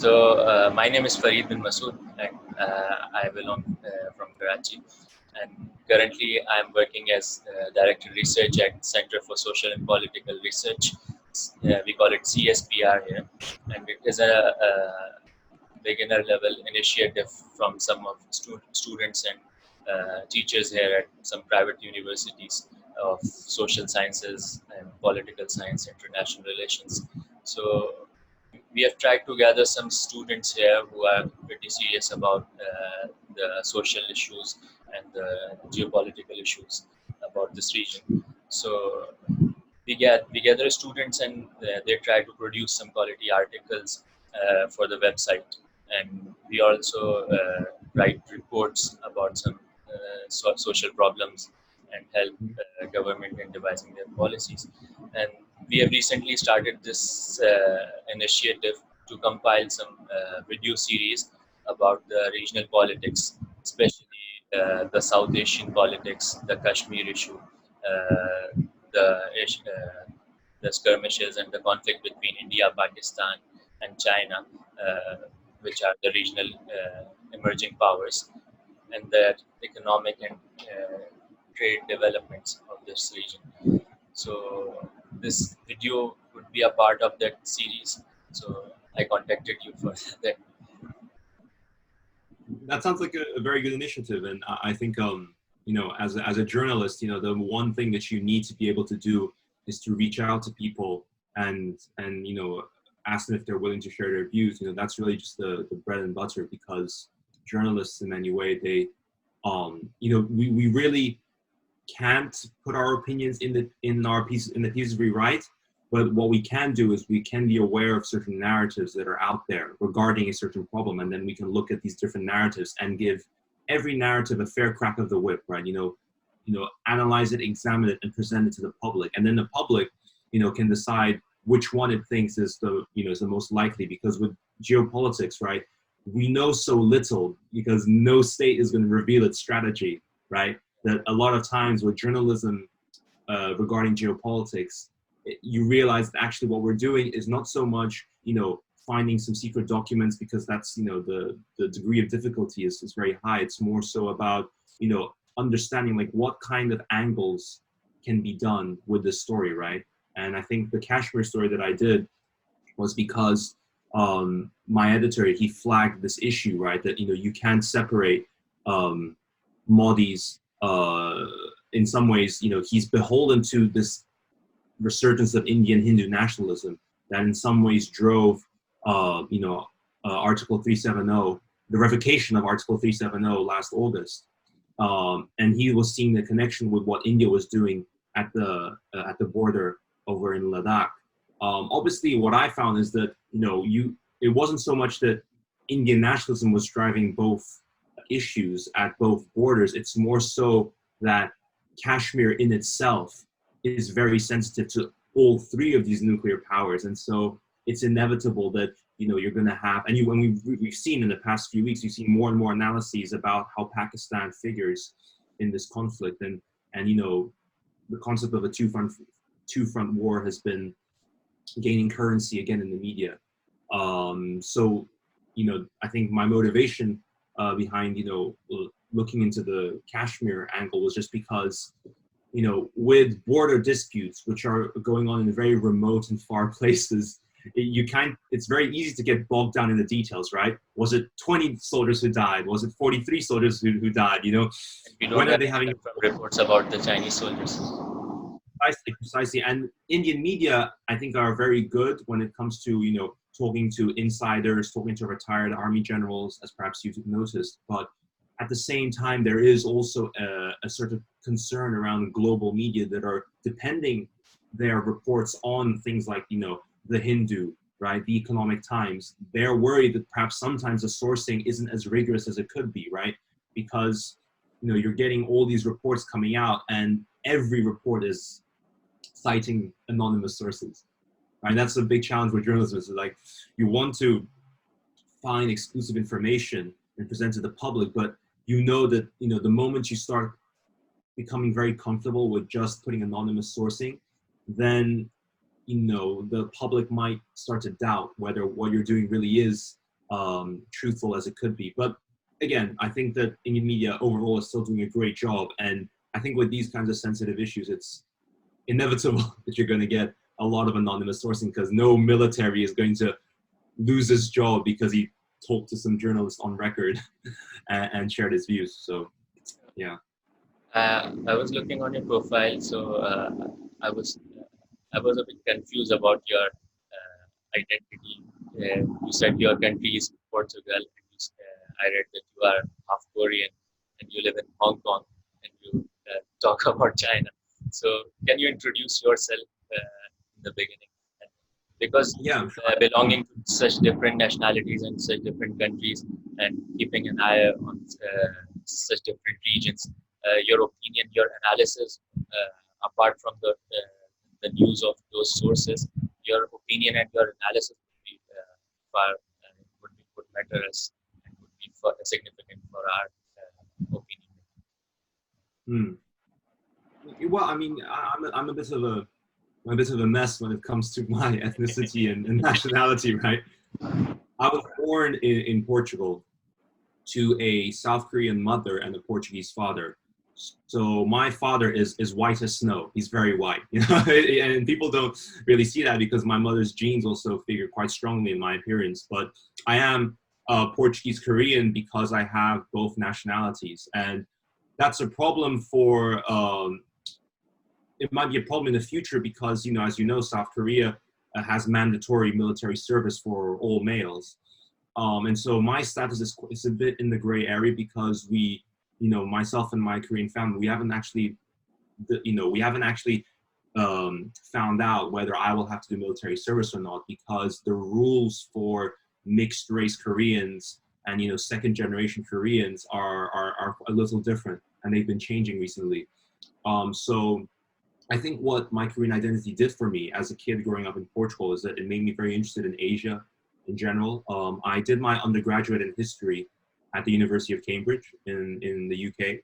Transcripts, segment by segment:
My name is Farid bin Masood, and I belong from Karachi. And currently, I'm working as Director of Research at Center for Social and Political Research. We call it CSPR here, and it is a beginner level initiative from some of students and teachers here at some private universities of social sciences and political science, international relations. So we have tried to gather some students here who are pretty serious about the social issues and the geopolitical issues about this region. So we gather students and they try to produce some quality articles for the website, and we also write reports about some social problems and help government in devising their policies. And we have recently started this initiative to compile some video series about the regional politics, especially the South Asian politics, the Kashmir issue, the skirmishes and the conflict between India, Pakistan, and China, which are the regional emerging powers, and the economic and trade developments of this region. So this video would be a part of that series. So I contacted you for that. That sounds like a very good initiative, and I think you know, as a journalist, you know, the one thing that you need to be able to do is to reach out to people and you know, ask them if they're willing to share their views. You know, that's really just the bread and butter, because journalists in many ways, they you know, we really can't put our opinions in the pieces we write, but what we can do is we can be aware of certain narratives that are out there regarding a certain problem, and then we can look at these different narratives and give every narrative a fair crack of the whip, right? You know, analyze it, examine it, and present it to the public, and then the public, you know, can decide which one it thinks is the, you know, is the most likely. Because with geopolitics, right, we know so little because no state is going to reveal its strategy, right? That a lot of times with journalism regarding geopolitics, you realize that actually what we're doing is not so much, you know, finding some secret documents, because that's, you know, the degree of difficulty is very high. It's more so about, you know, understanding like what kind of angles can be done with this story, right? And I think the Kashmir story that I did was because my editor, he flagged this issue, right? That, you know, you can't separate Modi's, in some ways, you know, he's beholden to this resurgence of Indian Hindu nationalism that in some ways drove, you know, Article 370, the revocation of Article 370 last August. And he was seeing the connection with what India was doing at the border over in Ladakh. Obviously, what I found is that, you know, it wasn't so much that Indian nationalism was driving both issues at both borders. It's more so that Kashmir in itself is very sensitive to all three of these nuclear powers, and so it's inevitable that, you know, you're going to have, and we've seen in the past few weeks, you've seen more and more analyses about how Pakistan figures in this conflict, and you know, the concept of a two-front war has been gaining currency again in the media. So, you know, I think my motivation behind, you know, looking into the Kashmir angle was just because, you know, with border disputes, which are going on in very remote and far places, it's very easy to get bogged down in the details, right? Was it 20 soldiers who died? Was it 43 soldiers who died? You know, when are they having reports about the Chinese soldiers? Precisely. And Indian media, I think, are very good when it comes to, you know, talking to insiders, talking to retired army generals, as perhaps you've noticed. But at the same time, there is also a sort of concern around global media that are depending their reports on things like, you know, the Hindu, right, the Economic Times. They're worried that perhaps sometimes the sourcing isn't as rigorous as it could be, right? Because, you know, you're getting all these reports coming out, and every report is citing anonymous sources, right? That's a big challenge with journalism. Is like, you want to find exclusive information and present to the public, but you know that, you know, the moment you start becoming very comfortable with just putting anonymous sourcing, then, you know, the public might start to doubt whether what you're doing really is truthful as it could be. But again, I think that Indian media overall is still doing a great job. And I think with these kinds of sensitive issues, it's inevitable that you're going to get a lot of anonymous sourcing, because no military is going to lose his job because he talked to some journalist on record and shared his views. So, yeah. I was looking on your profile, so I was I was a bit confused about your identity. You said your country is Portugal, and I read that you are half Korean and you live in Hong Kong, and you talk about China. So, can you introduce yourself in the beginning? Because Yeah. belonging to such different nationalities and such different countries, and keeping an eye on such different regions, your opinion, your analysis, apart from the news of those sources, your opinion and your analysis would be would matter us and would be significant for our opinion. Well, I mean, I'm a bit of a mess when it comes to my ethnicity and nationality, right? I was born in Portugal to a South Korean mother and a Portuguese father. So my father is white as snow. He's very white, you know, and people don't really see that because my mother's genes also figure quite strongly in my appearance. But I am Portuguese-Korean because I have both nationalities, and that's a problem for. It might be a problem in the future because, you know, as you know, South Korea has mandatory military service for all males. And so my status is a bit in the gray area because we, you know, myself and my Korean family, we haven't actually found out whether I will have to do military service or not, because the rules for mixed race Koreans and, you know, second generation Koreans are a little different, and they've been changing recently. So I think what my Korean identity did for me as a kid growing up in Portugal is that it made me very interested in Asia in general. I did my undergraduate in history at the University of Cambridge in the UK.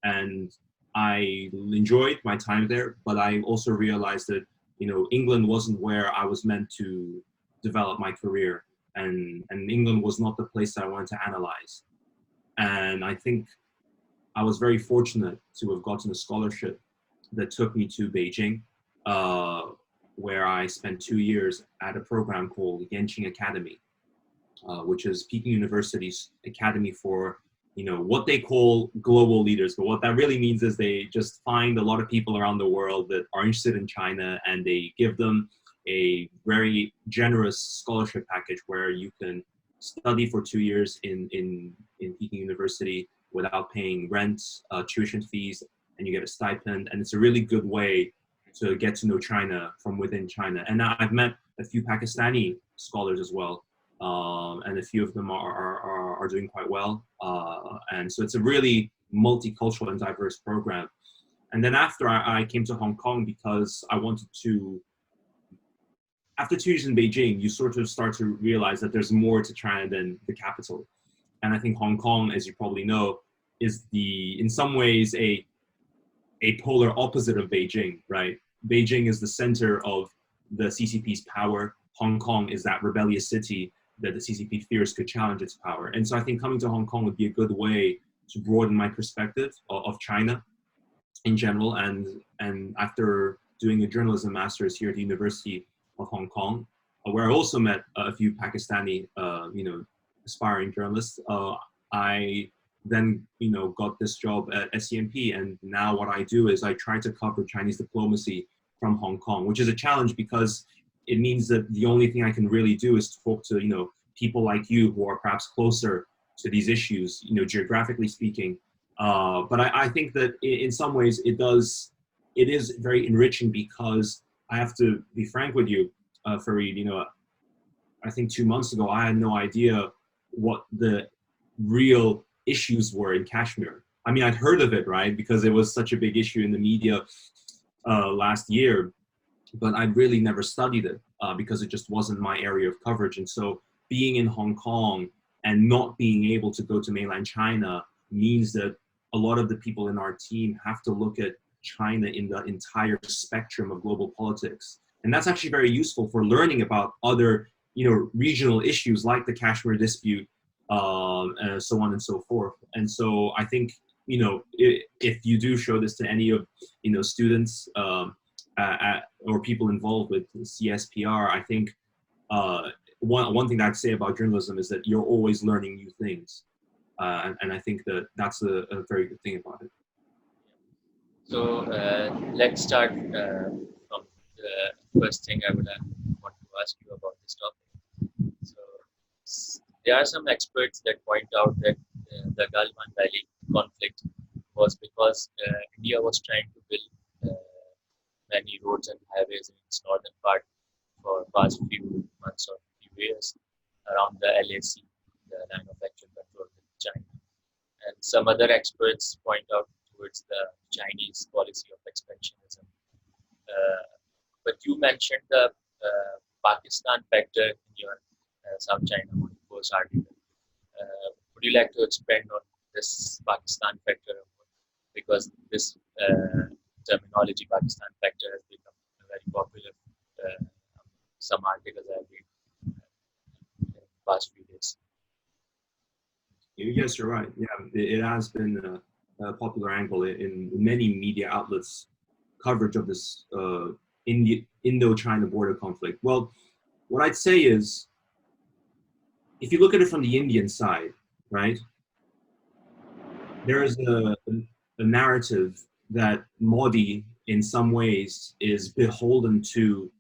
And I enjoyed my time there, but I also realized that, you know, England wasn't where I was meant to develop my career, and England was not the place that I wanted to analyze. And I think I was very fortunate to have gotten a scholarship that took me to Beijing, where I spent 2 years at a program called Yenqing Academy, which is Peking University's academy for, you know, what they call global leaders. But what that really means is they just find a lot of people around the world that are interested in China, and they give them a very generous scholarship package where you can study for 2 years in Peking University without paying rent, tuition fees, and you get a stipend. And it's a really good way to get to know China from within China. And I've met a few Pakistani scholars as well, and a few of them are doing quite well. And so it's a really multicultural and diverse program. And then after I came to Hong Kong because I wanted to, after 2 years in Beijing, you sort of start to realize that there's more to China than the capital. And I think Hong Kong, as you probably know, is in some ways a polar opposite of Beijing, right? Beijing is the center of the CCP's power. Hong Kong is that rebellious city that the CCP fears could challenge its power. And so I think coming to Hong Kong would be a good way to broaden my perspective of China in general. And after doing a journalism master's here at the University of Hong Kong, where I also met a few Pakistani, aspiring journalists, I then, got this job at SCMP. And now what I do is I try to cover Chinese diplomacy from Hong Kong, which is a challenge because it means that the only thing I can really do is talk to, people like you who are perhaps closer to these issues, geographically speaking. But I think that in some ways it is very enriching because I have to be frank with you, Fareed, I think 2 months ago, I had no idea what the real issues were in Kashmir. I mean, I'd heard of it, right? Because it was such a big issue in the media last year, but I'd really never studied it because it just wasn't my area of coverage. And so being in Hong Kong and not being able to go to mainland China means that a lot of the people in our team have to look at China in the entire spectrum of global politics. And that's actually very useful for learning about other regional issues like the Kashmir dispute, and so on and so forth. And so I think, if you do show this to any of, students or people involved with CSPR, I think one thing that I'd say about journalism is that you're always learning new things. And I think that that's a very good thing about it. So let's start from the first thing I would want to ask you about this topic. So there are some experts that point out that the Galwan Valley conflict was because India was trying to build many roads and highways in its northern part for past few months or few years around the LAC, the line of actual control with China. And some other experts point out towards the Chinese policy of expansionism. But you mentioned the Pakistan factor in your South China Morning Post article. Would you like to expand on this Pakistan factor? Because this terminology, Pakistan factor, has become very popular. Some articles I read in the past few days. Yes, you're right. Yeah, it has been a popular angle in many media outlets' coverage of this Indo-China border conflict. Well, what I'd say is, if you look at it from the Indian side, right, there is a narrative that Modi, in some ways, is beholden to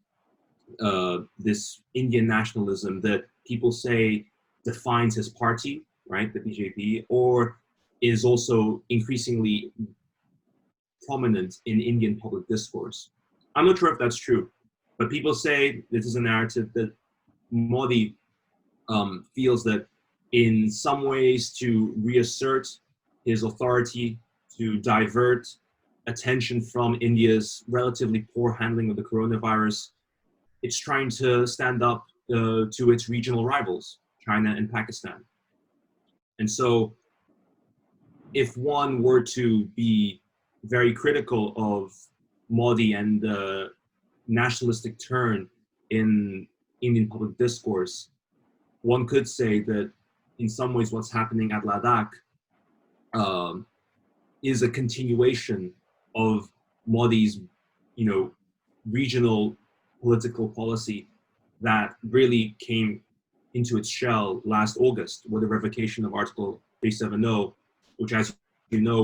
this Indian nationalism that people say defines his party, right, the BJP, or is also increasingly prominent in Indian public discourse. I'm not sure if that's true, but people say this is a narrative that Modi feels that in some ways to reassert his authority, to divert attention from India's relatively poor handling of the coronavirus, it's trying to stand up to its regional rivals, China and Pakistan. And so if one were to be very critical of Modi and the nationalistic turn in Indian public discourse, one could say that in some ways what's happening at Ladakh is a continuation of Modi's, regional political policy that really came into its shell last August with the revocation of Article 370, which, as you know,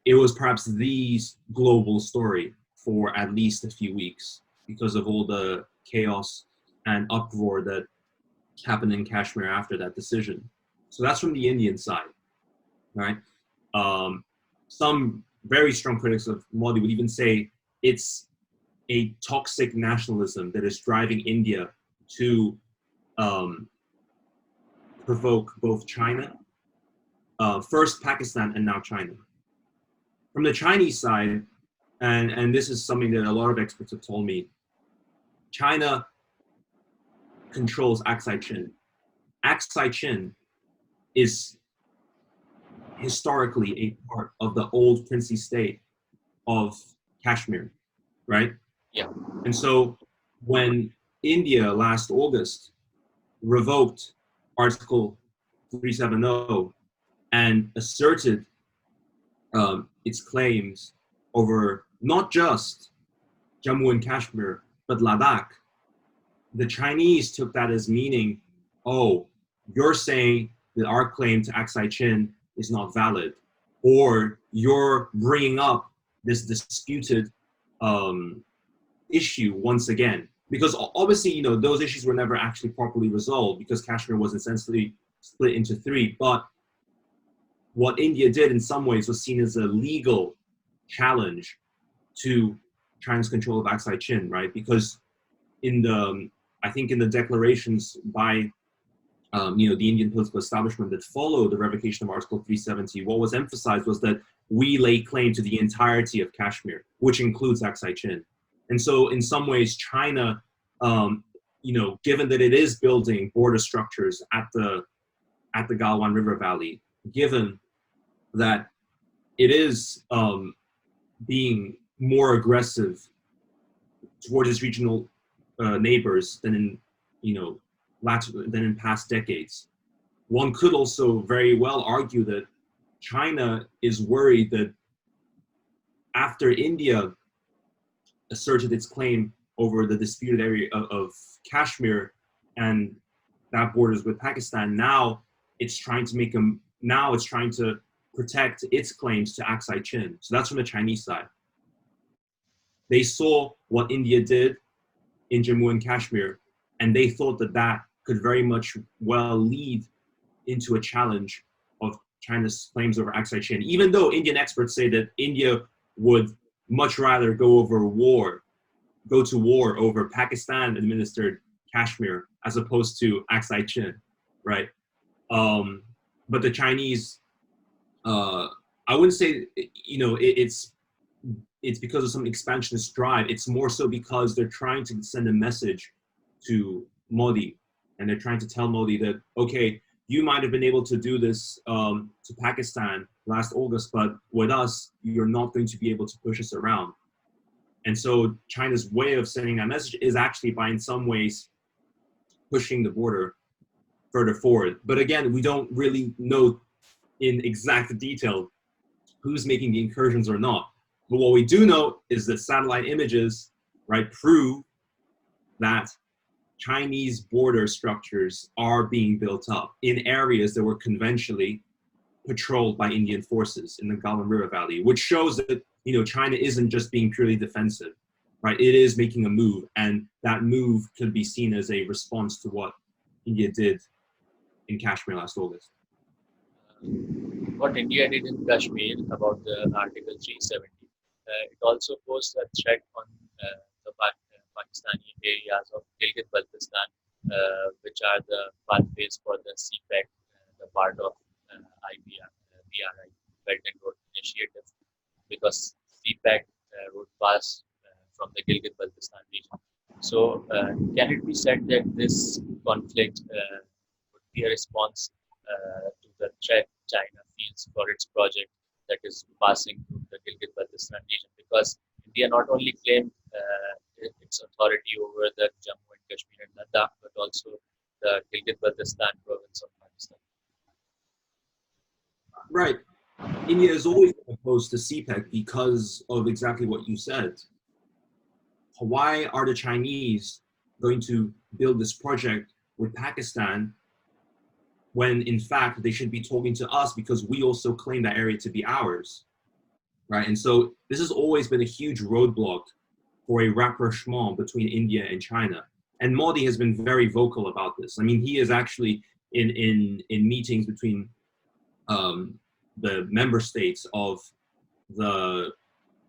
it was perhaps the global story for at least a few weeks because of all the chaos and uproar that happened in Kashmir after that decision. So that's from the Indian side, right? Some very strong critics of Modi would even say it's a toxic nationalism that is driving India to provoke both China, first Pakistan and now China. From the Chinese side, and this is something that a lot of experts have told me, China controls Aksai Chin. Aksai Chin is historically a part of the old princely state of Kashmir, right? Yeah. And so when India last August revoked Article 370 and asserted its claims over not just Jammu and Kashmir, but Ladakh, the Chinese took that as meaning, oh, you're saying that our claim to Aksai Chin is not valid, or you're bringing up this disputed issue once again. Because obviously, those issues were never actually properly resolved because Kashmir was essentially split into three. But what India did in some ways was seen as a legal challenge to China's control of Aksai Chin, right? Because I think in the declarations by the Indian political establishment that followed the revocation of Article 370, what was emphasized was that we lay claim to the entirety of Kashmir, which includes Aksai Chin. And so in some ways, China, given that it is building border structures at the Galwan River Valley, given that it is being more aggressive towards its regional neighbors than in than in past decades. One could also very well argue that China is worried that after India asserted its claim over the disputed area of Kashmir, and that borders with Pakistan, now it's trying to protect its claims to Aksai Chin. So that's from the Chinese side. They saw what India did in Jammu and Kashmir, and they thought that that could very much well lead into a challenge of China's claims over Aksai Chin, even though Indian experts say that India would much rather go to war over Pakistan-administered Kashmir as opposed to Aksai Chin, right? But the Chinese, I wouldn't say, it's because of some expansionist drive. It's more so because they're trying to send a message to Modi, and they're trying to tell Modi that, okay, you might have been able to do this to Pakistan last August, but with us, you're not going to be able to push us around. And so China's way of sending that message is actually by, in some ways, pushing the border further forward. But again, we don't really know in exact detail who's making the incursions or not. But what we do know is that satellite images, right, prove that Chinese border structures are being built up in areas that were conventionally patrolled by Indian forces in the Galwan River Valley, which shows that China isn't just being purely defensive, right? It is making a move, and that move could be seen as a response to what India did in Kashmir last August. What India did in Kashmir about the Article 370, it also posed a threat on the Pakistani areas of Gilgit-Baltistan, which are the pathways for the CPEC, the part of BRI, Belt and Road Initiative, because CPEC would pass from the Gilgit-Baltistan region. So, can it be said that this conflict would be a response to the threat China feels for its project that is passing through the Gilgit-Baltistan region? Because India not only claimed its authority over the Jammu and Kashmir and Ladakh, but also the Gilgit-Baltistan province of Pakistan. Right. India is always opposed to CPEC because of exactly what you said. Why are the Chinese going to build this project with Pakistan when in fact they should be talking to us because we also claim that area to be ours, right? And so this has always been a huge roadblock for a rapprochement between India and China. And Modi has been very vocal about this. I mean, he is actually in meetings between the member states of the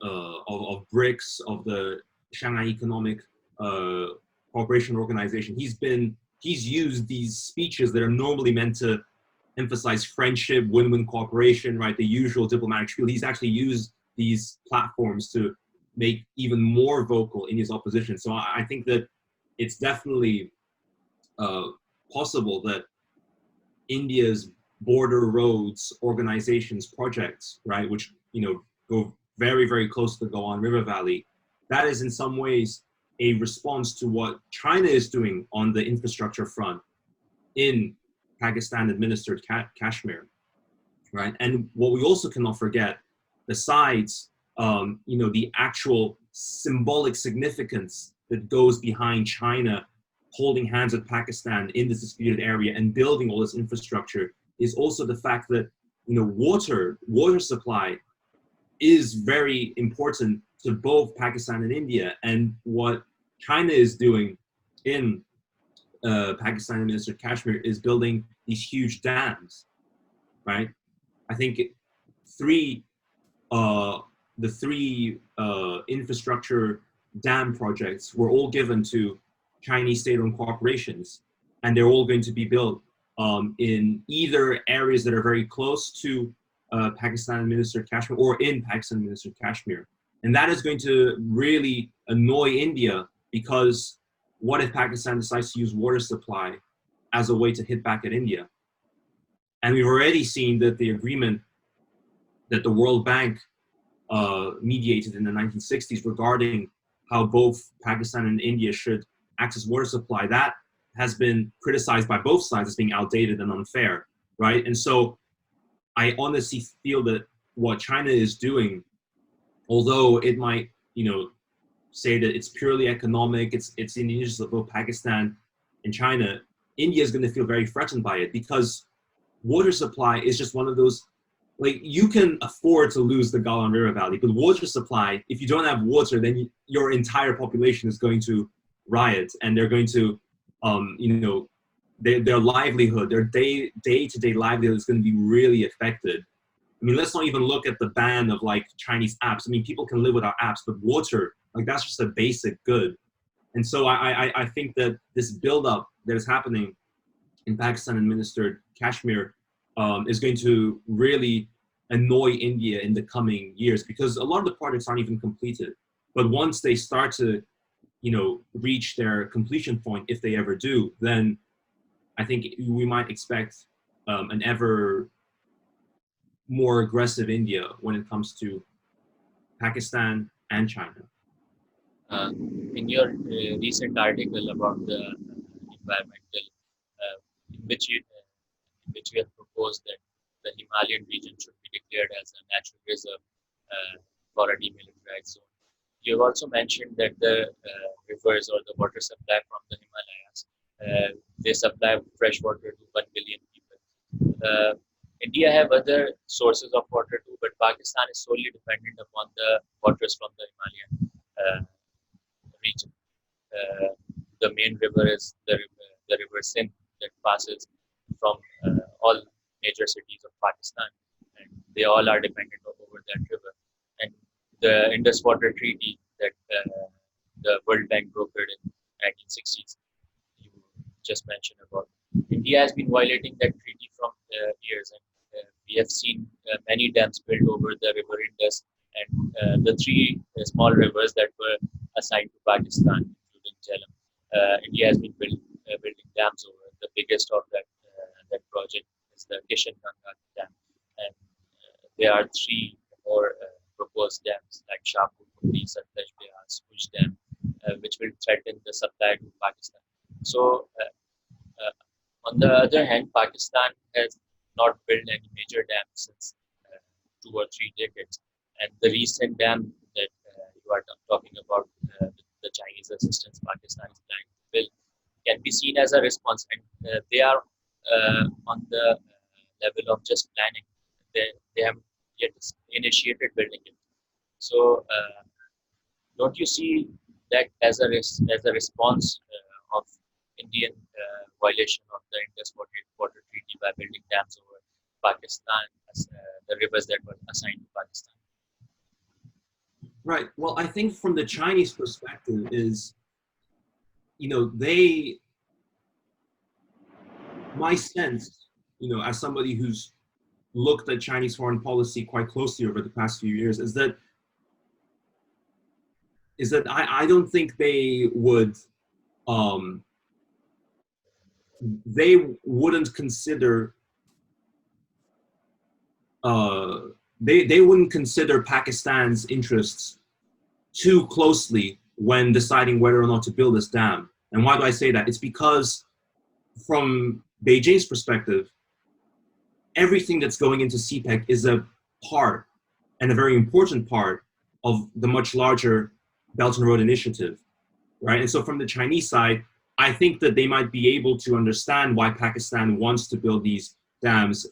of BRICS, of the Shanghai Economic Cooperation Organization. He's used these speeches that are normally meant to emphasize friendship, win-win cooperation, right? The usual diplomatic spiel. He's actually used these platforms to make even more vocal in his opposition. So I think that it's definitely possible that India's border roads organizations projects, right, which go very, very close to the Galwan River Valley, that is in some ways a response to what China is doing on the infrastructure front in Pakistan-administered Kashmir, right? And what we also cannot forget, besides the actual symbolic significance that goes behind China holding hands with Pakistan in this disputed area and building all this infrastructure, is also the fact that water supply is very important to both Pakistan and India. And what China is doing in Pakistan-administered Kashmir is building these huge dams, right? I think the three infrastructure dam projects were all given to Chinese state-owned corporations, and they're all going to be built in either areas that are very close to Pakistan-administered Kashmir or in Pakistan-administered Kashmir. And that is going to really annoy India, because what if Pakistan decides to use water supply as a way to hit back at India? And we've already seen that the agreement that the World Bank mediated in the 1960s regarding how both Pakistan and India should access water supply, that has been criticized by both sides as being outdated and unfair, right? And so I honestly feel that what China is doing, although it might, say that it's purely economic, it's in the interest of both Pakistan and China, India is going to feel very threatened by it, because water supply is just one of those, like, you can afford to lose the Galwan River Valley, but water supply, if you don't have water, then your entire population is going to riot, and they're going to, their livelihood, their day-to-day livelihood is going to be really affected. I mean, let's not even look at the ban of like Chinese apps. I mean, people can live without apps, but water, like, that's just a basic good. And so I think that this buildup that is happening in Pakistan-administered Kashmir is going to really annoy India in the coming years, because a lot of the projects aren't even completed. But once they start to, reach their completion point, if they ever do, then I think we might expect an ever more aggressive India when it comes to Pakistan and China. In your recent article about the environmental, in which you have proposed that the Himalayan region should be declared as a natural reserve for a demilitarized zone. You have also mentioned that the rivers or the water supply from the Himalayas, they supply fresh water to 1 billion people. India have other sources of water too, but Pakistan is solely dependent upon the waters from the Himalayan region. The main river is the river Sindh, that passes from all major cities of Pakistan, and they all are dependent over that river. And the Indus Water Treaty that the World Bank brokered in 1960s, you just mentioned about, India has been violating that treaty from years, and we have seen many dams built over the river Indus, and the three small rivers that were assigned to Pakistan, including Jhelum. India has been building dams over. The biggest of that project is the Kishanganj Dam, and there are three more proposed dams like Shahpur, Puri, Satluj, Beas, Uj Dam, which will threaten the supply to Pakistan. So, on the other hand, Pakistan has not built any major dams since 2 or 3 decades, and the recent dam that you are talking about, the Chinese assistance Pakistan is planning to build, can be seen as a response, and they are on the level of just planning. They haven't yet initiated building it. So, don't you see that as a response of Indian violation of the Indus Water Treaty by building dams over Pakistan, the rivers that were assigned to Pakistan? Right. Well, I think from the Chinese perspective is, my sense, as somebody who's looked at Chinese foreign policy quite closely over the past few years, is that I don't think they would, they wouldn't consider, they wouldn't consider Pakistan's interests too closely when deciding whether or not to build this dam. And why do I say that? It's because from Beijing's perspective, everything that's going into CPEC is a part, and a very important part, of the much larger Belt and Road Initiative, right? And so from the Chinese side, I think that they might be able to understand why Pakistan wants to build these dams,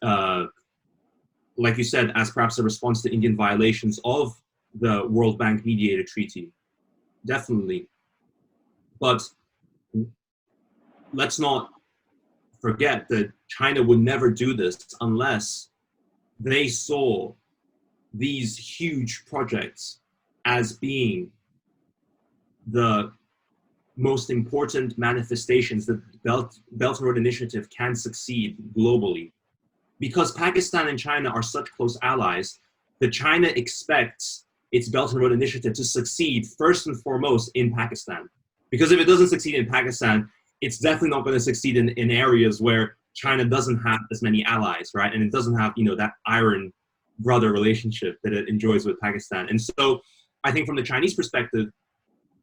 like you said, as perhaps a response to Indian violations of the World Bank mediated treaty. Definitely. But let's not forget that China would never do this unless they saw these huge projects as being the most important manifestations that Belt and Road Initiative can succeed globally. Because Pakistan and China are such close allies, that China expects its Belt and Road Initiative to succeed first and foremost in Pakistan. Because if it doesn't succeed in Pakistan, it's definitely not going to succeed in areas where China doesn't have as many allies, right? And it doesn't have, that iron brother relationship that it enjoys with Pakistan. And so I think from the Chinese perspective,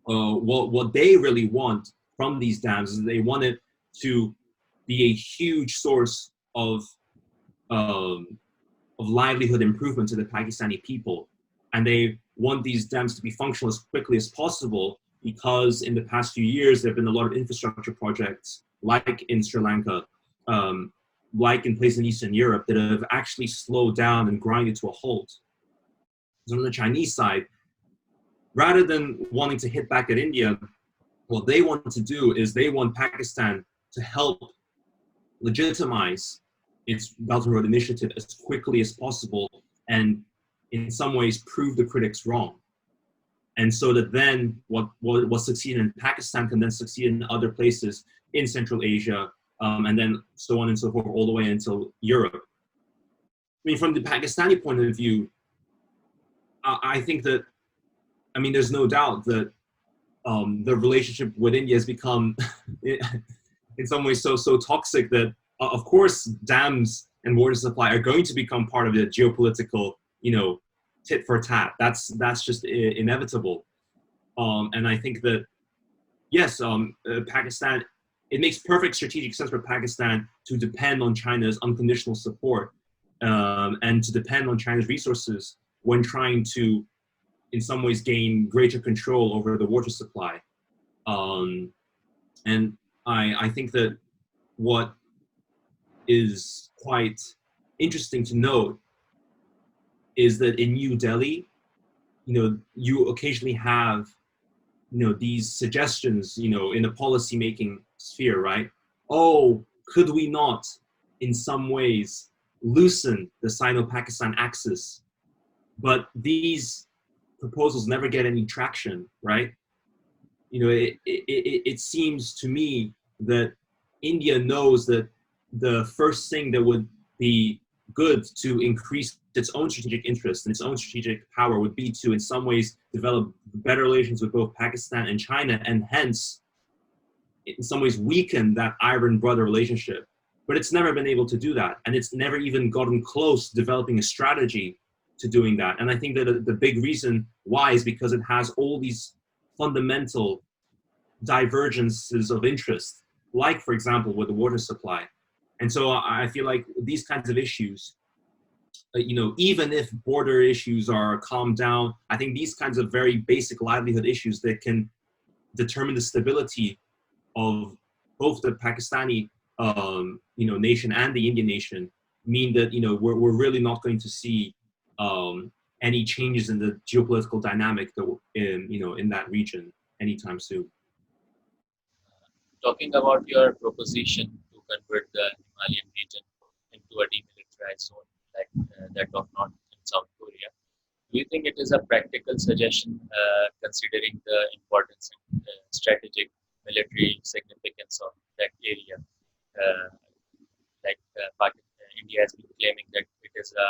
what they really want from these dams is they want it to be a huge source of livelihood improvement to the Pakistani people. And they want these dams to be functional as quickly as possible, because in the past few years, there have been a lot of infrastructure projects, like in Sri Lanka, like in places in Eastern Europe, that have actually slowed down and grinded to a halt. So on the Chinese side, rather than wanting to hit back at India, what they want to do is they want Pakistan to help legitimize its Belt and Road Initiative as quickly as possible, and in some ways prove the critics wrong. And so that then what succeeded in Pakistan can then succeed in other places in Central Asia, and then so on and so forth, all the way until Europe. I mean, from the Pakistani point of view, I think that, I mean, there's no doubt that the relationship with India has become, in some ways, so toxic that, of course, dams and water supply are going to become part of the geopolitical, tit for tat. That's just inevitable. And I think that, yes, Pakistan, it makes perfect strategic sense for Pakistan to depend on China's unconditional support, and to depend on China's resources when trying to, in some ways, gain greater control over the water supply. And I think that what is quite interesting to note is that in New Delhi, you occasionally have, these suggestions, in a policy-making sphere, right? Oh, could we not, in some ways, loosen the Sino-Pakistan axis? But these proposals never get any traction, right? It seems to me that India knows that the first thing that would be good to increase its own strategic interest and its own strategic power would be to, in some ways, develop better relations with both Pakistan and China, and hence, in some ways, weaken that iron brother relationship. But it's never been able to do that, and it's never even gotten close to developing a strategy to doing that. And I think that the big reason why is because it has all these fundamental divergences of interest, like, for example, with the water supply. And so I feel like these kinds of issues, even if border issues are calmed down, I think these kinds of very basic livelihood issues that can determine the stability of both the Pakistani, nation and the Indian nation mean that, we're really not going to see any changes in the geopolitical dynamic in that region anytime soon. Talking about your proposition to convert the Himalayan region into a demilitarized zone like that of North and South Korea, do you think it is a practical suggestion considering the importance and strategic military significance of that area? India has been claiming that it is a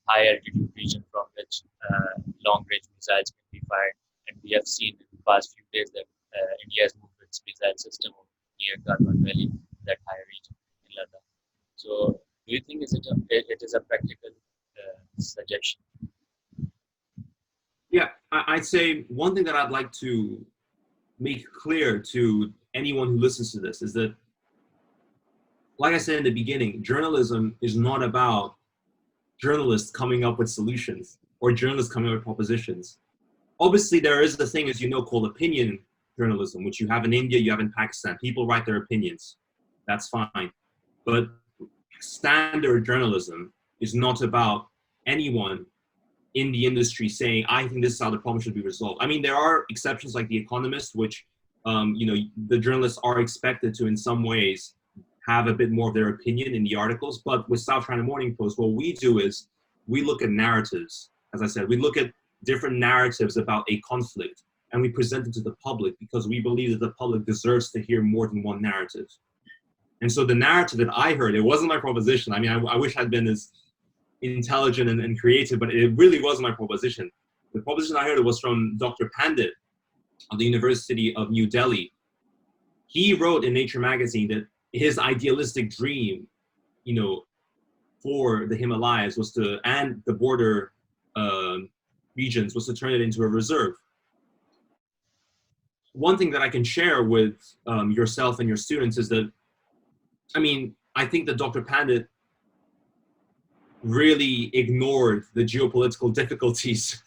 high altitude region from which long-range missiles can be fired, and we have seen in the past few days that India has moved its missile system near Galwan Valley, that higher region in Ladakh. So, do you think it is a practical suggestion? Yeah, I'd say one thing that I'd like to make clear to anyone who listens to this is that, like I said in the beginning, journalism is not about journalists coming up with solutions or journalists coming up with propositions. Obviously, there is the thing, as you know, called opinion journalism, which you have in India, you have in Pakistan. People write their opinions. That's fine. But standard journalism is not about anyone in the industry saying, I think this is how the problem should be resolved. I mean, there are exceptions like The Economist, which, the journalists are expected to, in some ways, have a bit more of their opinion in the articles. But with South China Morning Post, what we do is we look at narratives. As I said, we look at different narratives about a conflict, and we present it to the public because we believe that the public deserves to hear more than one narrative. And so the narrative that I heard, it wasn't my proposition. I mean, I wish I'd been as intelligent and creative, but it really wasn't my proposition. The proposition I heard was from Dr. Pandit of the University of New Delhi. He wrote in Nature magazine that his idealistic dream, for the Himalayas was to, and the border regions, was to turn it into a reserve. one thing that I can share with yourself and your students is that, I mean, I think that Dr. Pandit really ignored the geopolitical difficulties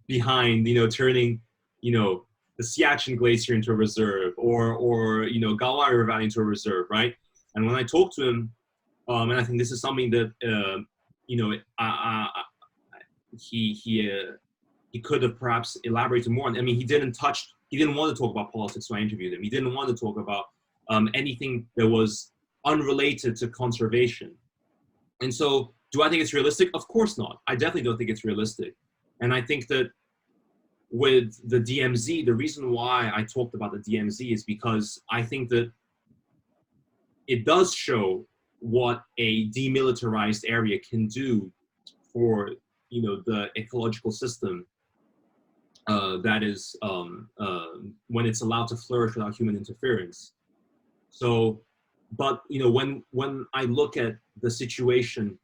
behind, turning, the Siachen Glacier into a reserve, or Galwan River Valley into a reserve, right? And when I talked to him, and I think this is something that he could have perhaps elaborated more on. I mean, he didn't want to talk about politics when I interviewed him. He didn't want to talk about anything that was unrelated to conservation. And so, do I think it's realistic? Of course not. I definitely don't think it's realistic. And I think that with the DMZ, the reason why I talked about the DMZ is because I think that it does show what a demilitarized area can do for, the ecological system that is when it's allowed to flourish without human interference. So, but when I look at the situation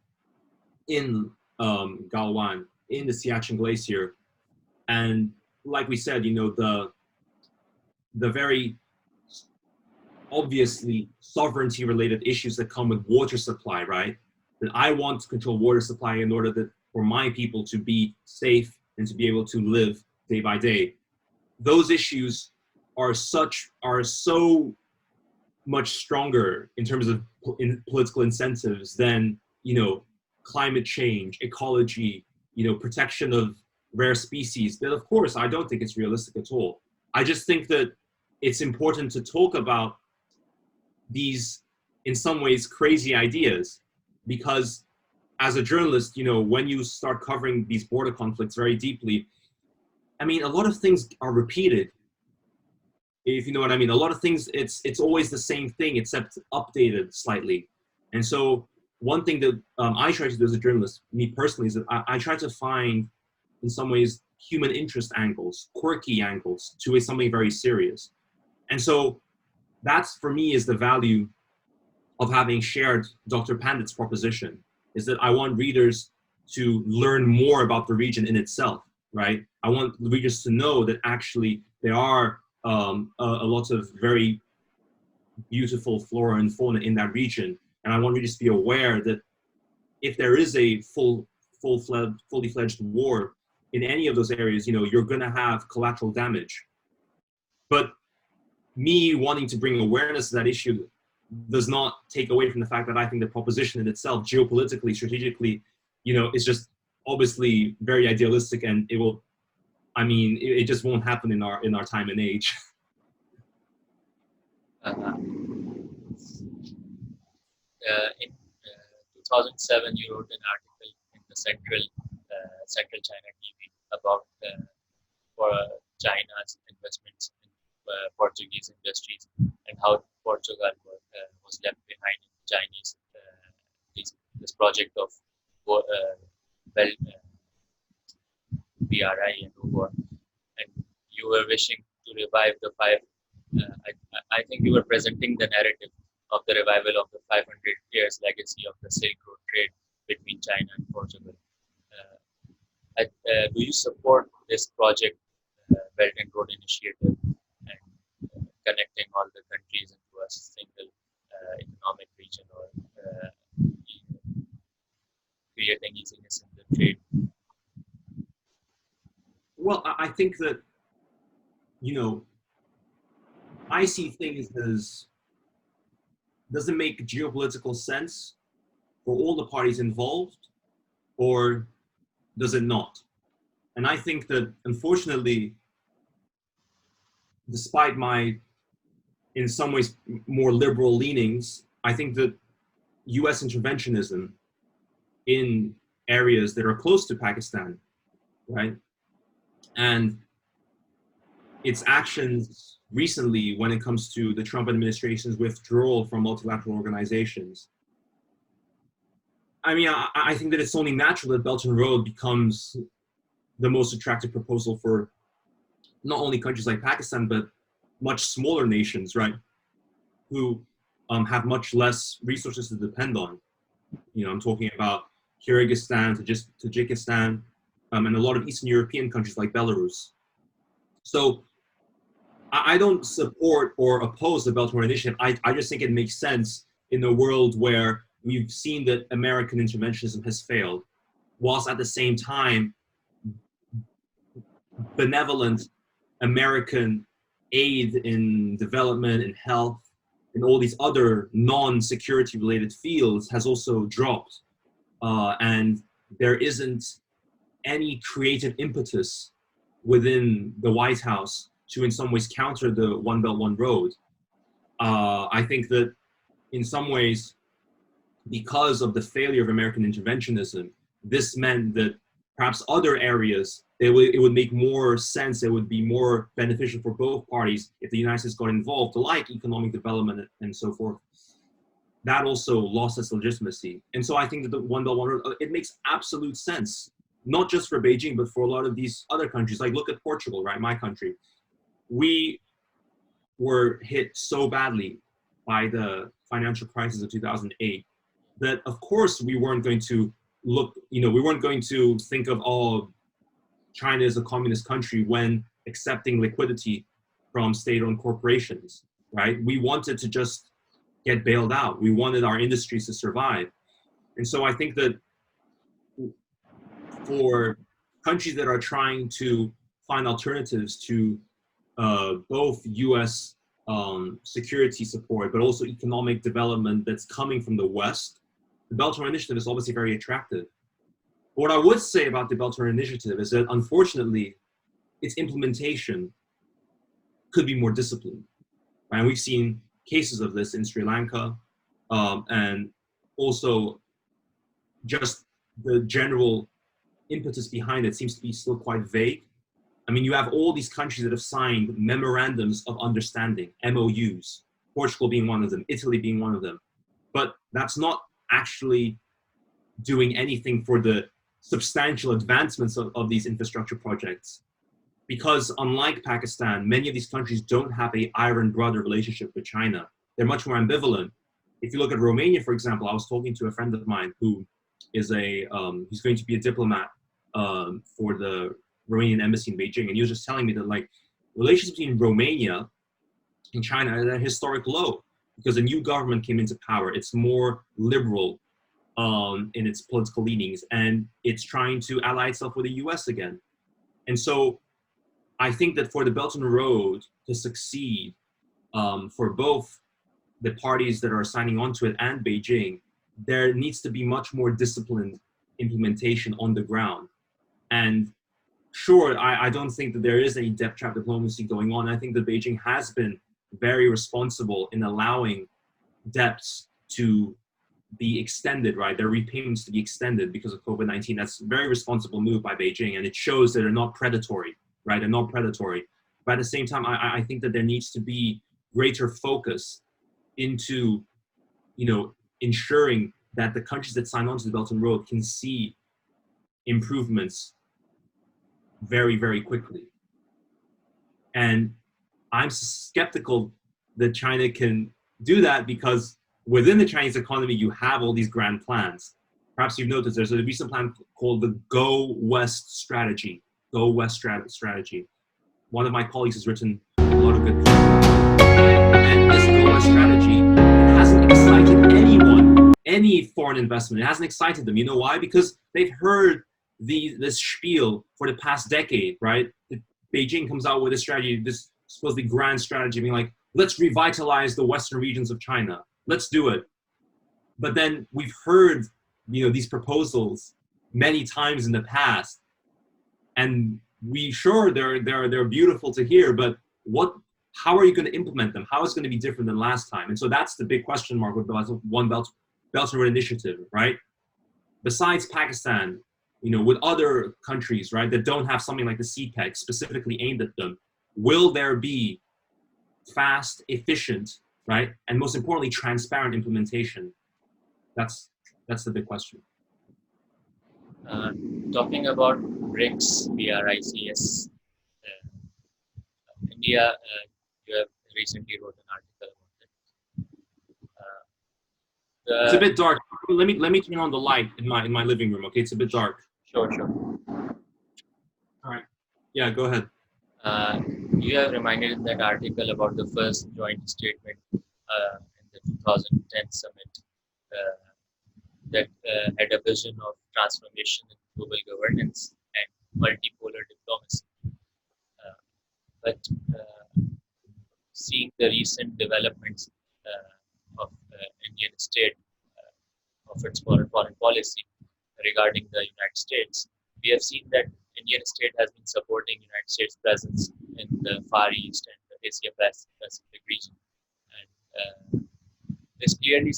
in Galwan, in the Siachen Glacier, and like we said, the very obviously sovereignty related issues that come with water supply, right? That I want to control water supply in order that for my people to be safe and to be able to live day by day. Those issues are so much stronger in terms of political incentives than, climate change, ecology, protection of rare species. That, of course, I don't think it's realistic at all. I just think that it's important to talk about these, in some ways, crazy ideas, because as a journalist, when you start covering these border conflicts very deeply, I mean, a lot of things are repeated, if you know what I mean. A lot of things, it's always the same thing, except updated slightly. And so one thing that I try to do as a journalist, me personally, is that I try to find, in some ways, human interest angles, quirky angles to something very serious. And so that's, for me, is the value of having shared Dr. Pandit's proposition, is that I want readers to learn more about the region in itself, right? I want readers to know that actually there are a lot of very beautiful flora and fauna in that region. And I want readers to be aware that if there is a fully fledged war in any of those areas, you're gonna have collateral damage. But me wanting to bring awareness to that issue does not take away from the fact that I think the proposition in itself, geopolitically, strategically, is just obviously very idealistic, and it just won't happen in our time and age. In 2007, you wrote an article in the Central China TV about for China's investments in Portuguese industries and how Portugal was left behind in Chinese this project of BRI and OBOR, and you were wishing to revive the five. I think you were presenting the narrative of the revival of the 500 years legacy of the Silk Road trade between China and Portugal. Do you support this project, Belt and Road Initiative, and connecting all the countries into a single economic region, or creating easiness in the trade? Well, I think that, I see things as, does it make geopolitical sense for all the parties involved, or does it not? And I think that, unfortunately, despite my, in some ways, more liberal leanings, I think that US interventionism in areas that are close to Pakistan, right, and its actions recently when it comes to the Trump administration's withdrawal from multilateral organizations, I mean, I think that it's only natural that Belt and Road becomes the most attractive proposal for not only countries like Pakistan, but much smaller nations, right, who have much less resources to depend on. I'm talking about Kyrgyzstan, Tajikistan, and a lot of Eastern European countries like Belarus. So I don't support or oppose the Belt and Road Initiative. I just think it makes sense in a world where we've seen that American interventionism has failed, whilst at the same time, benevolent American aid in development and health and all these other non-security related fields has also dropped. And there isn't any creative impetus within the White House to in some ways counter the One Belt, One Road. I think that in some ways, because of the failure of American interventionism, this meant that perhaps other areas, it would make more sense, it would be more beneficial for both parties if the United States got involved, like economic development and so forth. That also lost its legitimacy. And so I think that the One Belt, One Road, it makes absolute sense, not just for Beijing, but for a lot of these other countries. Like look at Portugal, right, my country. We were hit so badly by the financial crisis of 2008 that of course we weren't going to look, we weren't going to think of, oh, China is a communist country when accepting liquidity from state-owned corporations, right? We wanted to just get bailed out. We wanted our industries to survive. And so I think that for countries that are trying to find alternatives to both US security support, but also economic development that's coming from the West, the Belt and Road Initiative is obviously very attractive. What I would say about the Belt and Road Initiative is that unfortunately, its implementation could be more disciplined. And we've seen cases of this in Sri Lanka, and also just the general impetus behind it seems to be still quite vague. I mean, you have all these countries that have signed memorandums of understanding, MOUs, Portugal being one of them, Italy being one of them. But that's not actually doing anything for the substantial advancements of these infrastructure projects. Because unlike Pakistan, many of these countries don't have an iron brother relationship with China. They're much more ambivalent. If you look at Romania, for example, I was talking to a friend of mine who is he's going to be a diplomat for the Romanian embassy in Beijing, and he was just telling me that like relations between Romania and China are at a historic low because a new government came into power. It's more liberal in its political leanings, and it's trying to ally itself with the US again. And so I think that for the Belt and Road to succeed, for both the parties that are signing on to it and Beijing, there needs to be much more disciplined implementation on the ground. And sure, I don't think that there is any depth trap diplomacy going on. I think that Beijing has been very responsible in allowing debts to be extended, right? Their repayments to be extended because of COVID-19. That's a very responsible move by Beijing, and it shows that they're not predatory, right? They're not predatory. But at the same time, I think that there needs to be greater focus into, ensuring that the countries that sign on to the Belt and Road can see improvements very, very quickly. And I'm skeptical that China can do that because within the Chinese economy, you have all these grand plans. Perhaps you've noticed there's a recent plan called the Go West strategy. Go West strategy. One of my colleagues has written a lot of good content. And this Go West strategy, it hasn't excited anyone, any foreign investment. It hasn't excited them. You know why? Because they've heard this spiel for the past decade, right? Beijing comes out with a strategy, this supposedly grand strategy, being like, let's revitalize the western regions of China. Let's do it. But then we've heard, these proposals many times in the past, and they're beautiful to hear, but how are you going to implement them? How is it going to be different than last time? And so that's the big question mark with the One Belt and Road Initiative, right? Besides Pakistan, with other countries, right, that don't have something like the CPEC specifically aimed at them, will there be fast, efficient, right, and most importantly, transparent implementation? That's the big question. Talking about BRICS, BRICS, India, you have recently wrote an article about it. It's a bit dark. Let me turn on the light in my living room. Okay, it's a bit dark. Sure. All right. Yeah, go ahead. You have reminded in that article about the first joint statement in the 2010 summit that had a vision of transformation in global governance and multipolar diplomacy. But seeing the recent developments of Indian state of its foreign policy regarding the United States, we have seen that Indian state has been supporting United States presence in the Far East and the Asia Pacific region, and this clearly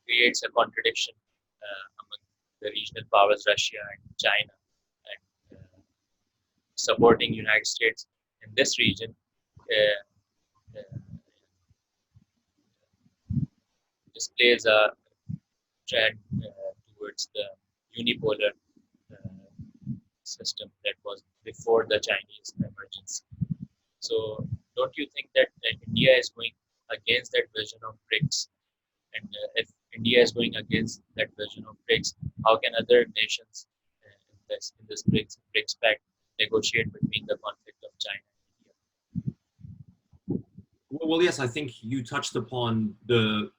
creates a contradiction among the regional powers, Russia and China, and supporting United States in this region displays a trend towards the unipolar system that was before the Chinese emergence. So, don't you think that India is going against that vision of BRICS? And if India is going against that vision of BRICS, how can other nations in this BRICS pact negotiate between the conflict of China and India? Well, yes, I think you touched upon the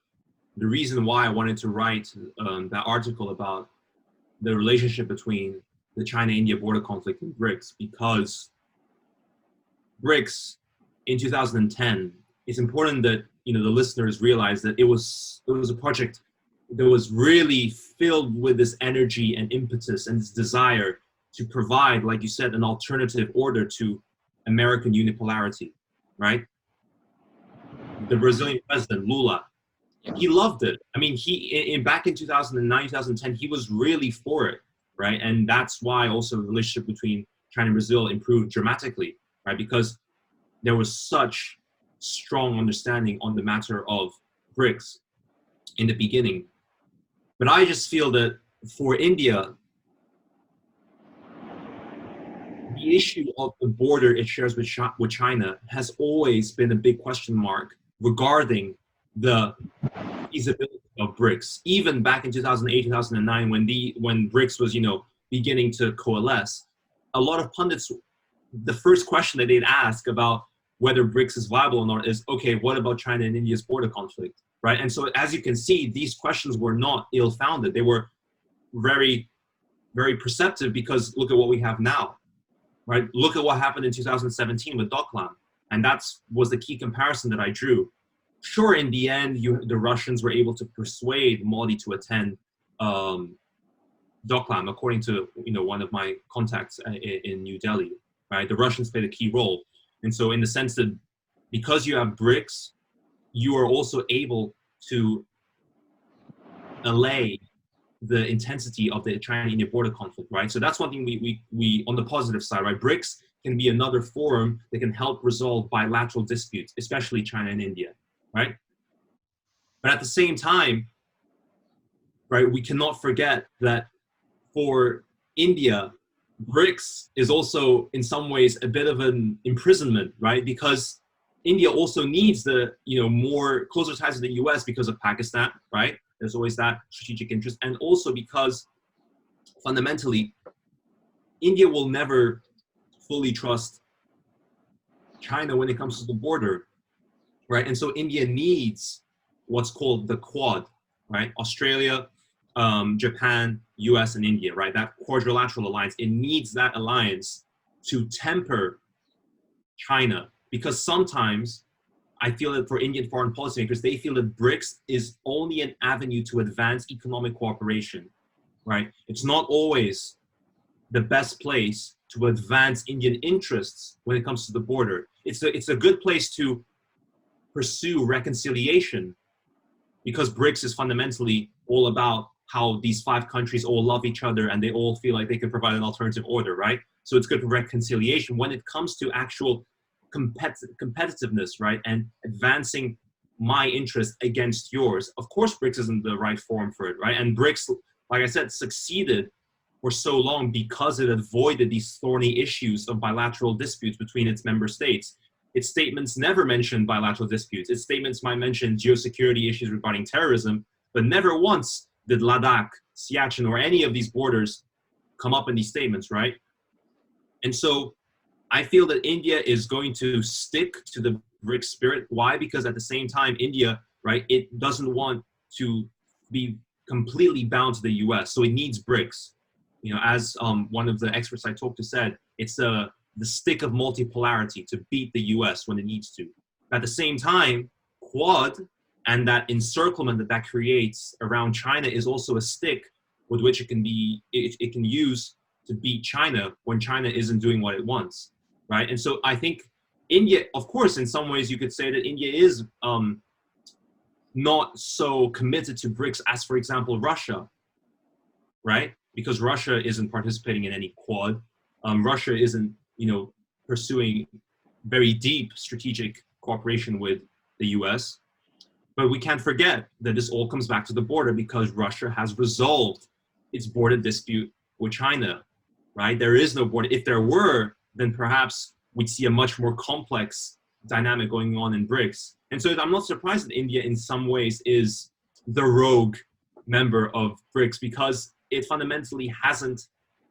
reason why I wanted to write that article about the relationship between the China-India border conflict and BRICS, because BRICS in 2010, it's important that the listeners realize that it was a project that was really filled with this energy and impetus and this desire to provide, like you said, an alternative order to American unipolarity, right? The Brazilian president, Lula, he loved it. I mean, back in 2009, 2010, he was really for it, right? And that's why also the relationship between China and Brazil improved dramatically, right? Because there was such strong understanding on the matter of BRICS in the beginning. But I just feel that for India, the issue of the border it shares with China has always been a big question mark regarding the feasibility of BRICS. Even back in 2008, 2009, when BRICS was beginning to coalesce, a lot of pundits, the first question that they'd ask about whether BRICS is viable or not is, okay, what about China and India's border conflict, right? And so as you can see, these questions were not ill-founded. They were very, very perceptive, because look at what we have now, right? Look at what happened in 2017 with Doklam. And that was the key comparison that I drew. Sure, in the end, the Russians were able to persuade Modi to attend Doklam, according to one of my contacts in New Delhi, right? The Russians played a key role. And so in the sense that because you have BRICS, you are also able to allay the intensity of the China-India border conflict, right? So that's one thing we on the positive side, right? BRICS can be another forum that can help resolve bilateral disputes, especially China and India, right? But at the same time, right, we cannot forget that for India, BRICS is also in some ways a bit of an imprisonment, right? Because India also needs the more closer ties to the US because of Pakistan, right? There's always that strategic interest, and also because fundamentally India will never fully trust China when it comes to the border, right? And so India needs what's called the QUAD, right? Australia, Japan, US, and India, right? That quadrilateral alliance, it needs that alliance to temper China, because sometimes I feel that for Indian foreign policymakers, they feel that BRICS is only an avenue to advance economic cooperation, right? It's not always the best place to advance Indian interests when it comes to the border. It's a good place to pursue reconciliation, because BRICS is fundamentally all about how these 5 countries all love each other and they all feel like they can provide an alternative order, right? So it's good for reconciliation. When it comes to actual competitiveness, right, and advancing my interest against yours, of course BRICS isn't the right forum for it, right? And BRICS, like I said, succeeded for so long because it avoided these thorny issues of bilateral disputes between its member states. Its statements never mentioned bilateral disputes. Its statements might mention geosecurity issues regarding terrorism, but never once did Ladakh, Siachen, or any of these borders come up in these statements, right? And so I feel that India is going to stick to the BRICS spirit. Why? Because at the same time, India, right, it doesn't want to be completely bound to the US, so it needs BRICS. You know, as one of the experts I talked to said, it's the stick of multipolarity to beat the US when it needs to. At the same time, Quad and that encirclement that creates around China is also a stick with which it can use to beat China when China isn't doing what it wants, right? And so I think India, of course, in some ways you could say that India is not so committed to BRICS as, for example, Russia, right? Because Russia isn't participating in any Quad. Russia isn't, you know, pursuing very deep strategic cooperation with the US. But we can't forget that this all comes back to the border, because Russia has resolved its border dispute with China, right? There is no border. If there were, then perhaps we'd see a much more complex dynamic going on in BRICS. And so I'm not surprised that India in some ways is the rogue member of BRICS, because it fundamentally hasn't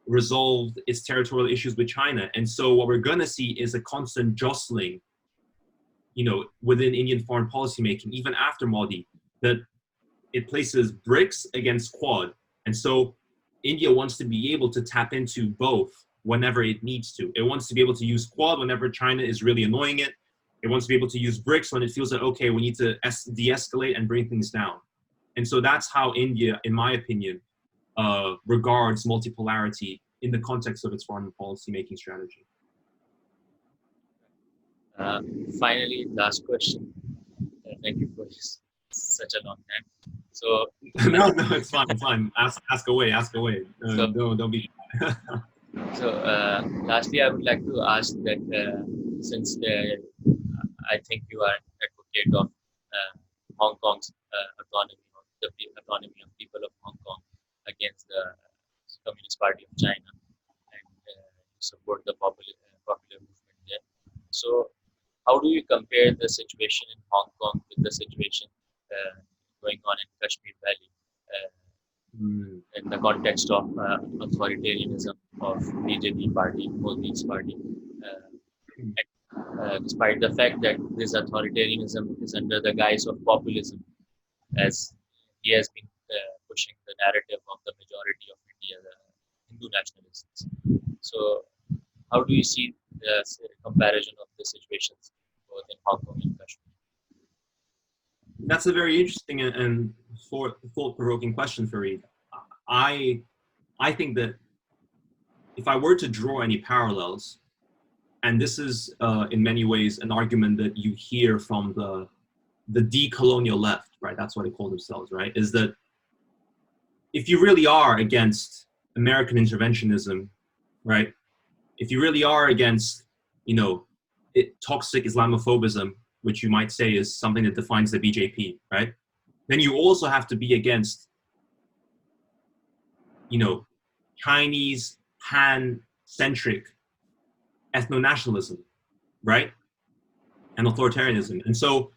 resolved its territorial issues with China. And so what we're gonna see is a constant jostling, you know, within Indian foreign policy making, even after Modi, that it places BRICS against Quad. And so India wants to be able to tap into both whenever it needs to. It wants to be able to use Quad whenever China is really annoying it. It wants to be able to use BRICS when it feels that, okay, we need to de-escalate and bring things down. And so that's how India, in my opinion, regards multipolarity in the context of its foreign policy making strategy. Finally, last question. Thank you for such a long time. So no, it's fine. It's fine. Ask away. Don't be. So lastly, I would like to ask that since I think you are an advocate of Hong Kong's autonomy, the autonomy of people of Hong Kong against the Communist Party of China, and support the popular movement there. So how do you compare the situation in Hong Kong with the situation going on in Kashmir Valley in the context of authoritarianism of BJP party, Modi's party, despite the fact that this authoritarianism is under the guise of populism, as he has been pushing the narrative of the majority of India, the Hindu nationalists. So how do you see the comparison of the situations both in Hong Kong and Kashmir? That's a very interesting and thought-provoking question, Fareed. I think that if I were to draw any parallels, and this is in many ways an argument that you hear from the decolonial left, right? That's what they call themselves, right? Is that if you really are against American interventionism, right? If you really are against, you know, toxic Islamophobism, which you might say is something that defines the BJP, right? Then you also have to be against, you know, Chinese Han-centric ethno-nationalism, right? And authoritarianism. And so,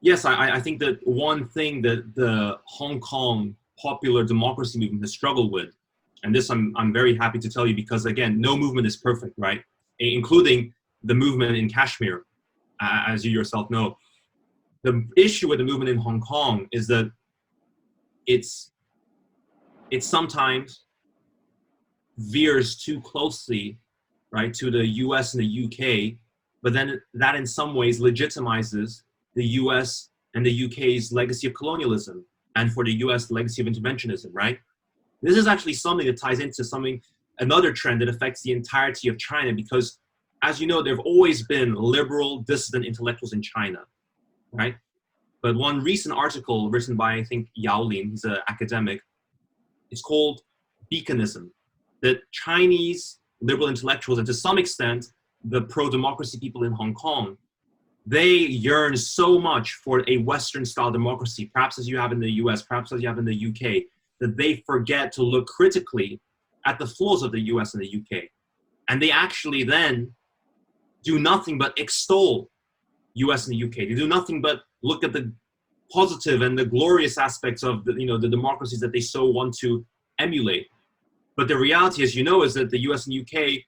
yes, I think that one thing that the Hong Kong popular democracy movement has struggled with, and this I'm very happy to tell you, because again, no movement is perfect, right? Including the movement in Kashmir, as you yourself know. The issue with the movement in Hong Kong is that it's sometimes veers too closely, right, to the US and the UK, but then that in some ways legitimizes the US and the UK's legacy of colonialism, and for the US, the legacy of interventionism, right? This is actually something that ties into another trend that affects the entirety of China, because as you know, there have always been liberal dissident intellectuals in China, right? But one recent article written by, I think, Yao Lin, he's an academic, it's called Beaconism, that Chinese liberal intellectuals, and to some extent, the pro-democracy people in Hong Kong, they yearn so much for a Western-style democracy, perhaps as you have in the US, perhaps as you have in the UK, that they forget to look critically at the flaws of the US and the UK. And they actually then do nothing but extol US and the UK. They do nothing but look at the positive and the glorious aspects of the democracies that they so want to emulate. But the reality, as you know, is that the US and UK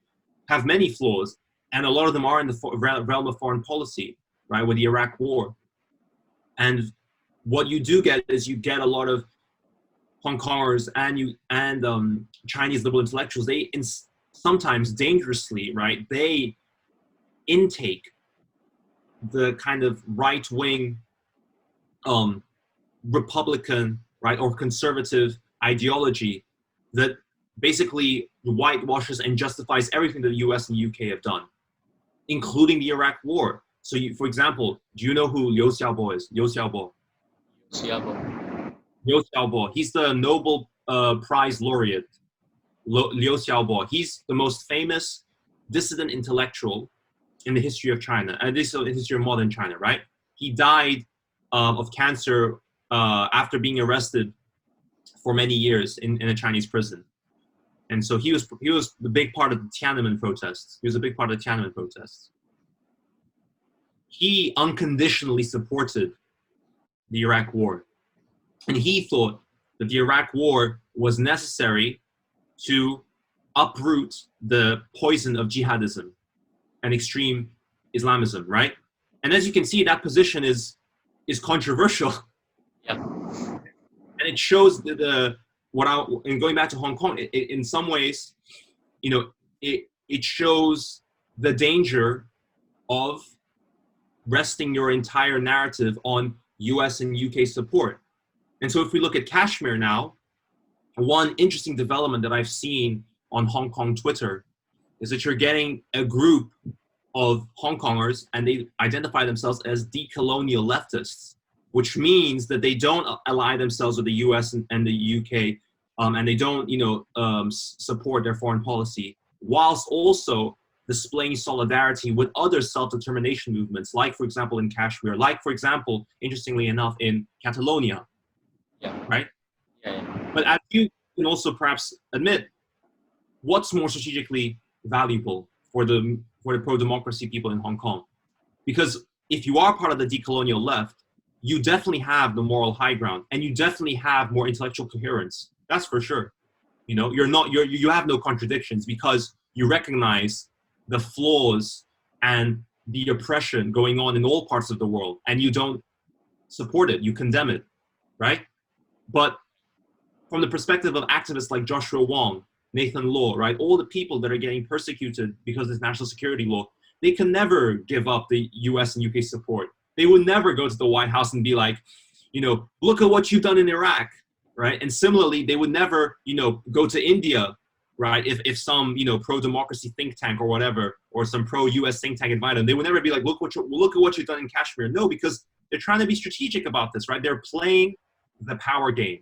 have many flaws. and a lot of them are in the realm of foreign policy, right, with the Iraq War. And what you do get is you get a lot of Hong Kongers and Chinese liberal intellectuals. They sometimes dangerously, right, they intake the kind of right-wing Republican, right, or conservative ideology that basically whitewashes and justifies everything that the US and the UK have done, including the Iraq War. So, for example, do you know who Liu Xiaobo is? Liu Xiaobo. Liu Xiaobo. He's the Nobel Prize laureate. Liu Xiaobo. He's the most famous dissident intellectual in the history of China, and this is the history of modern China, right? He died of cancer after being arrested for many years in a Chinese prison. And so he was the big part of the Tiananmen protests. He was a big part of the Tiananmen protests. He unconditionally supported the Iraq War. And he thought that the Iraq War was necessary to uproot the poison of jihadism and extreme Islamism, right? And as you can see, that position is controversial. Yeah. And it shows and going back to Hong Kong, in some ways, you know, it shows the danger of resting your entire narrative on US and UK support. And so if we look at Kashmir now, one interesting development that I've seen on Hong Kong Twitter is that you're getting a group of Hong Kongers, and they identify themselves as decolonial leftists, which means that they don't ally themselves with the US and the UK, and they don't, support their foreign policy, whilst also displaying solidarity with other self-determination movements, like, for example, in Kashmir, like, for example, interestingly enough, in Catalonia, right? Yeah. But as you can also perhaps admit, what's more strategically valuable for the pro-democracy people in Hong Kong? Because if you are part of the decolonial left, you definitely have the moral high ground, and you definitely have more intellectual coherence. That's for sure. You have no contradictions because you recognize the flaws and the oppression going on in all parts of the world, and you don't support it, you condemn it, right? But from the perspective of activists like Joshua Wong, Nathan Law, right, all the people that are getting persecuted because of this national security law, they can never give up the US and UK support. They would never go to the White House and be like, look at what you've done in Iraq, right? And similarly, they would never, go to India, right? If some, pro-democracy think tank or whatever, or some pro-US think tank invited them, they would never be like, look at what you've done in Kashmir. No, because they're trying to be strategic about this, right? They're playing the power game.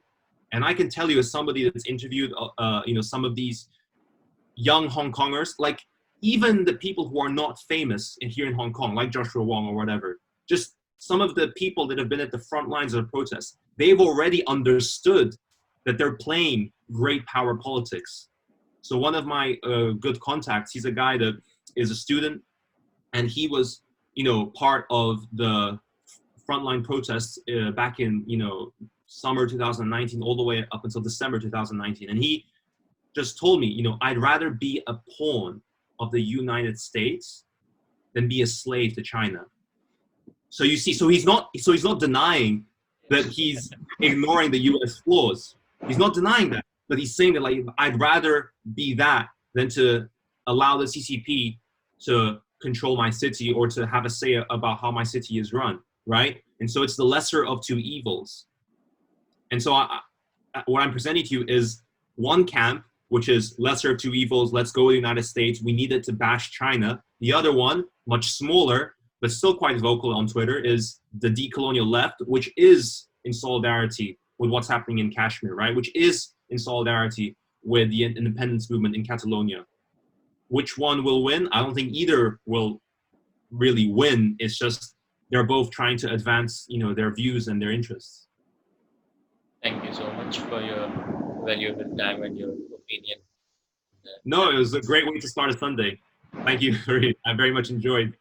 And I can tell you, as somebody that's interviewed, some of these young Hong Kongers, like even the people who are not famous here in Hong Kong, like Joshua Wong or whatever, just some of the people that have been at the front lines of the protests, they've already understood that they're playing great power politics. So one of my good contacts, he's a guy that is a student, and he was, part of the frontline protests back in, summer 2019, all the way up until December 2019. And he just told me, I'd rather be a pawn of the United States than be a slave to China. So you see, so he's not denying that he's ignoring the US flaws. He's not denying that, but he's saying that, like, I'd rather be that than to allow the CCP to control my city or to have a say about how my city is run, right? And so it's the lesser of two evils. And so what I'm presenting to you is one camp, which is lesser of two evils, let's go to the United States, we needed to bash China. The other one, much smaller, but still quite vocal on Twitter, is the decolonial left, which is in solidarity with what's happening in Kashmir, right? Which is in solidarity with the independence movement in Catalonia. Which one will win? I don't think either will really win. It's just they're both trying to advance, their views and their interests. Thank you so much for your valuable time and your opinion. No, it was a great way to start a Sunday. Thank you. I very much enjoyed.